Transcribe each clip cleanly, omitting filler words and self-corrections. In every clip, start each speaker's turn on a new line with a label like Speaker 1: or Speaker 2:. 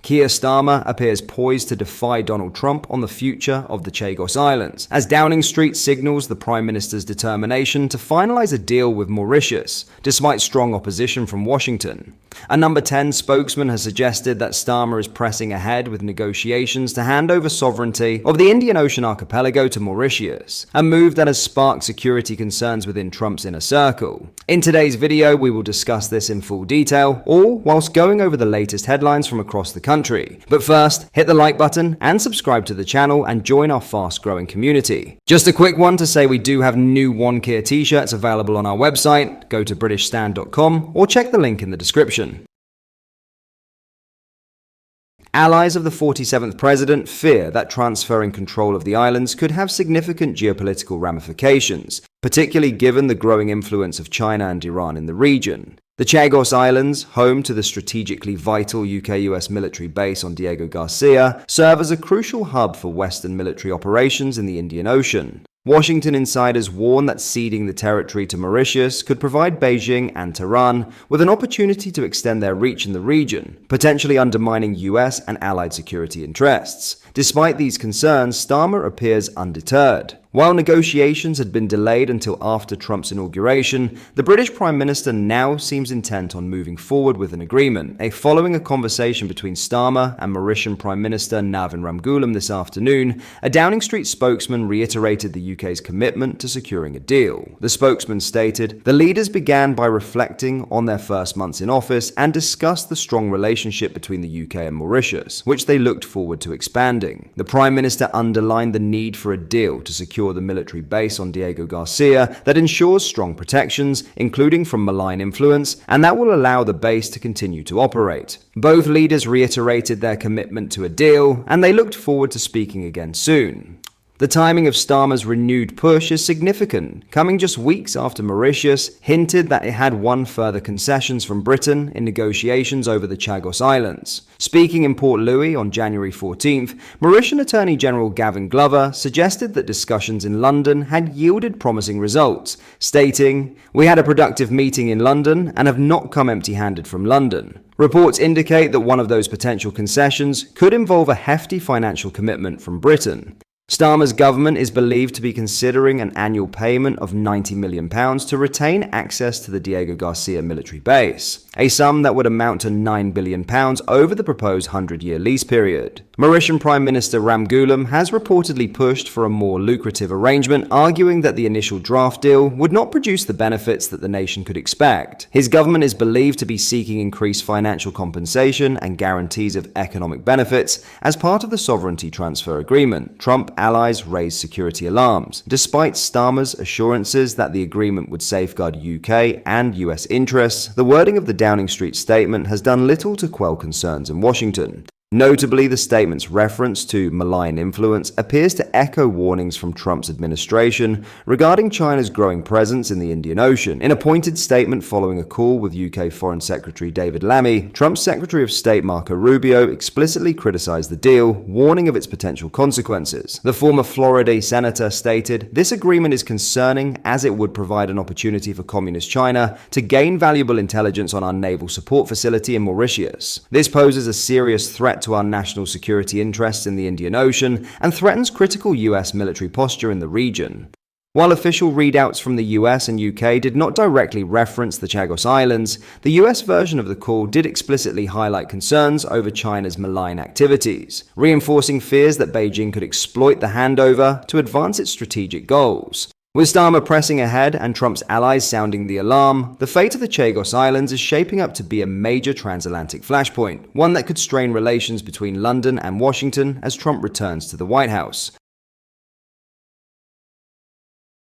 Speaker 1: Keir Starmer appears poised to defy Donald Trump on the future of the Chagos Islands, as Downing Street signals the Prime Minister's determination to finalize a deal with Mauritius, despite strong opposition from Washington. A number 10 spokesman has suggested that Starmer is pressing ahead with negotiations to hand over sovereignty of the Indian Ocean archipelago to Mauritius, a move that has sparked security concerns within Trump's inner circle. In today's video, we will discuss this in full detail, all whilst going over the latest headlines from across the country. But first, hit the like button and subscribe to the channel and join our fast-growing community. Just a quick one to say we do have new One Keir t-shirts available on our website. Go to britishstand.com or check the link in the description. Allies of the 47th president fear that transferring control of the islands could have significant geopolitical ramifications, particularly given the growing influence of China and Iran in the region. The Chagos Islands, home to the strategically vital UK-US military base on Diego Garcia, serve as a crucial hub for Western military operations in the Indian Ocean. Washington insiders warn that ceding the territory to Mauritius could provide Beijing and Tehran with an opportunity to extend their reach in the region, potentially undermining US and allied security interests. Despite these concerns, Starmer appears undeterred. While negotiations had been delayed until after Trump's inauguration, the British Prime Minister now seems intent on moving forward with an agreement. Following a conversation between Starmer and Mauritian Prime Minister Navin Ramgoolam this afternoon, a Downing Street spokesman reiterated the UK's commitment to securing a deal. The spokesman stated, "The leaders began by reflecting on their first months in office and discussed the strong relationship between the UK and Mauritius, which they looked forward to expanding. The Prime Minister underlined the need for a deal to secure the military base on Diego Garcia that ensures strong protections, including from malign influence, and that will allow the base to continue to operate." Both leaders reiterated their commitment to a deal, and they looked forward to speaking again soon. The timing of Starmer's renewed push is significant, coming just weeks after Mauritius hinted that it had won further concessions from Britain in negotiations over the Chagos Islands. Speaking in Port Louis on January 14th, Mauritian Attorney General Gavin Glover suggested that discussions in London had yielded promising results, stating, "We had a productive meeting in London and have not come empty-handed from London." Reports indicate that one of those potential concessions could involve a hefty financial commitment from Britain. Starmer's government is believed to be considering an annual payment of £90 million to retain access to the Diego Garcia military base, a sum that would amount to £9 billion over the proposed 100-year lease period. Mauritian Prime Minister Ramgoolam has reportedly pushed for a more lucrative arrangement, arguing that the initial draft deal would not produce the benefits that the nation could expect. His government is believed to be seeking increased financial compensation and guarantees of economic benefits as part of the sovereignty transfer agreement. Trump allies raised security alarms, despite Starmer's assurances that the agreement would safeguard UK and US interests. The wording of the Downing Street statement has done little to quell concerns in Washington. Notably, the statement's reference to malign influence appears to echo warnings from Trump's administration regarding China's growing presence in the Indian Ocean. In a pointed statement following a call with UK Foreign Secretary David Lammy, Trump's Secretary of State Marco Rubio explicitly criticized the deal, warning of its potential consequences. The former Florida senator stated, "This agreement is concerning as it would provide an opportunity for Communist China to gain valuable intelligence on our naval support facility in Mauritius. This poses a serious threat to our national security interests in the Indian Ocean and threatens critical US military posture in the region." While official readouts from the US and UK did not directly reference the Chagos Islands, the US version of the call did explicitly highlight concerns over China's malign activities, reinforcing fears that Beijing could exploit the handover to advance its strategic goals. With Starmer pressing ahead and Trump's allies sounding the alarm, the fate of the Chagos Islands is shaping up to be a major transatlantic flashpoint, one that could strain relations between London and Washington as Trump returns to the White House.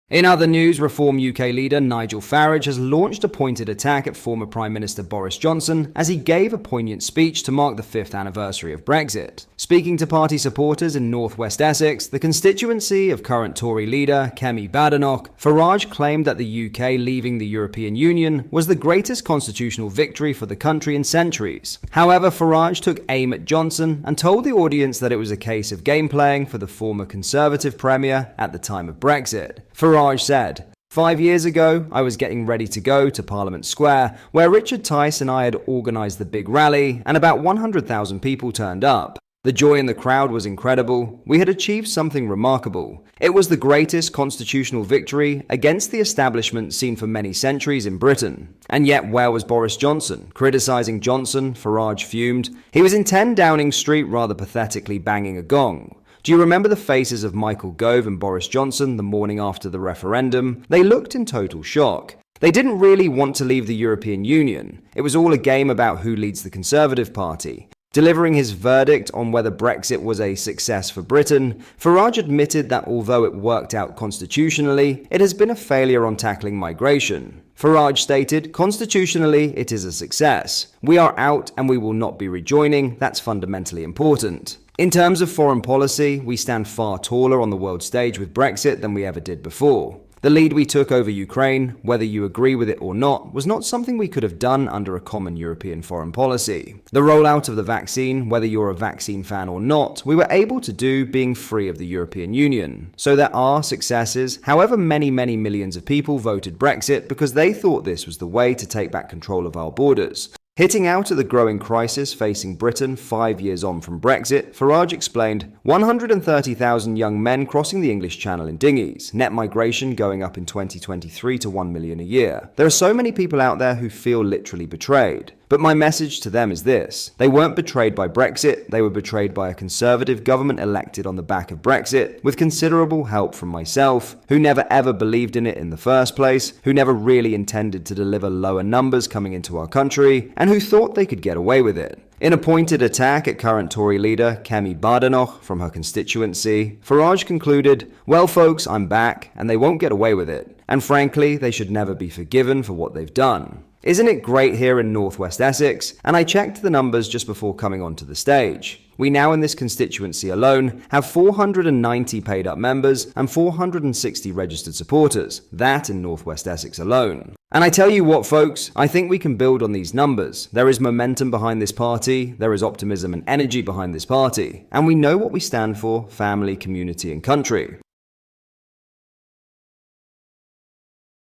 Speaker 1: In other news, Reform UK leader Nigel Farage has launched a pointed attack at former Prime Minister Boris Johnson as he gave a poignant speech to mark the 5th anniversary of Brexit. Speaking to party supporters in northwest Essex, the constituency of current Tory leader Kemi Badenoch, Farage claimed that the UK leaving the European Union was the greatest constitutional victory for the country in centuries. However, Farage took aim at Johnson and told the audience that it was a case of game playing for the former Conservative Premier at the time of Brexit. Farage said, 5 years ago, I was getting ready to go to Parliament Square, where Richard Tice and I had organised the big rally, and about 100,000 people turned up. The joy in the crowd was incredible. We had achieved something remarkable. It was the greatest constitutional victory against the establishment seen for many centuries in Britain. And yet, where was Boris Johnson? Criticising Johnson, Farage fumed. He was in 10 Downing Street rather pathetically banging a gong. Do you remember the faces of Michael Gove and Boris Johnson the morning after the referendum? They looked in total shock. They didn't really want to leave the European Union. It was all a game about who leads the Conservative Party. Delivering his verdict on whether Brexit was a success for Britain, Farage admitted that although it worked out constitutionally, it has been a failure on tackling migration. Farage stated, "Constitutionally, it is a success. We are out and we will not be rejoining. That's fundamentally important." In terms of foreign policy, we stand far taller on the world stage with Brexit than we ever did before. The lead we took over Ukraine, whether you agree with it or not, was not something we could have done under a common European foreign policy. The rollout of the vaccine, whether you're a vaccine fan or not, we were able to do being free of the European Union. So there are successes, however many millions of people voted Brexit because they thought this was the way to take back control of our borders. Hitting out at the growing crisis facing Britain 5 years on from Brexit, Farage explained, 130,000 young men crossing the English Channel in dinghies, net migration going up in 2023 to 1 million a year. There are so many people out there who feel literally betrayed. But my message to them is this. They weren't betrayed by Brexit, they were betrayed by a Conservative government elected on the back of Brexit, with considerable help from myself, who never ever believed in it in the first place, who never really intended to deliver lower numbers coming into our country, and who thought they could get away with it. In a pointed attack at current Tory leader Kemi Badenoch from her constituency, Farage concluded, "Well folks, I'm back, and they won't get away with it. And frankly, they should never be forgiven for what they've done." Isn't it great here in northwest Essex? And I checked the numbers just before coming onto the stage. We now in this constituency alone have 490 paid up members and 460 registered supporters. That in northwest Essex alone. And I tell you what folks, I think we can build on these numbers. There is momentum behind this party, there is optimism and energy behind this party, and we know what we stand for: family, community and country.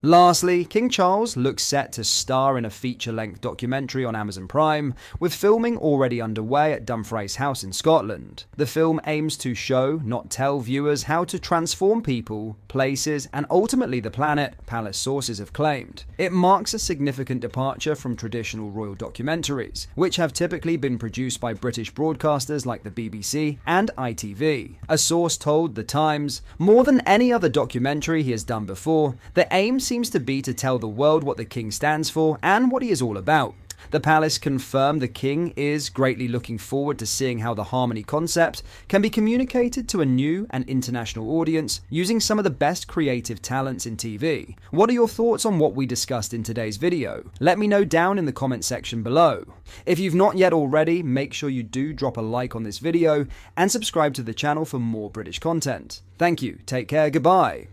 Speaker 1: Lastly, King Charles looks set to star in a feature-length documentary on Amazon Prime, with filming already underway at Dumfries House in Scotland. The film aims to show, not tell viewers how to transform people, places, and ultimately the planet, palace sources have claimed. It marks a significant departure from traditional royal documentaries, which have typically been produced by British broadcasters like the BBC and ITV. A source told The Times, "More than any other documentary he has done before, the aim seems to be to tell the world what the king stands for and what he is all about." The palace confirmed the king is greatly looking forward to seeing how the harmony concept can be communicated to a new and international audience using some of the best creative talents in TV. What are your thoughts on what we discussed in today's video? Let me know down in the comment section below. If you've not yet already, make sure you do drop a like on this video and subscribe to the channel for more British content. Thank you, take care, goodbye.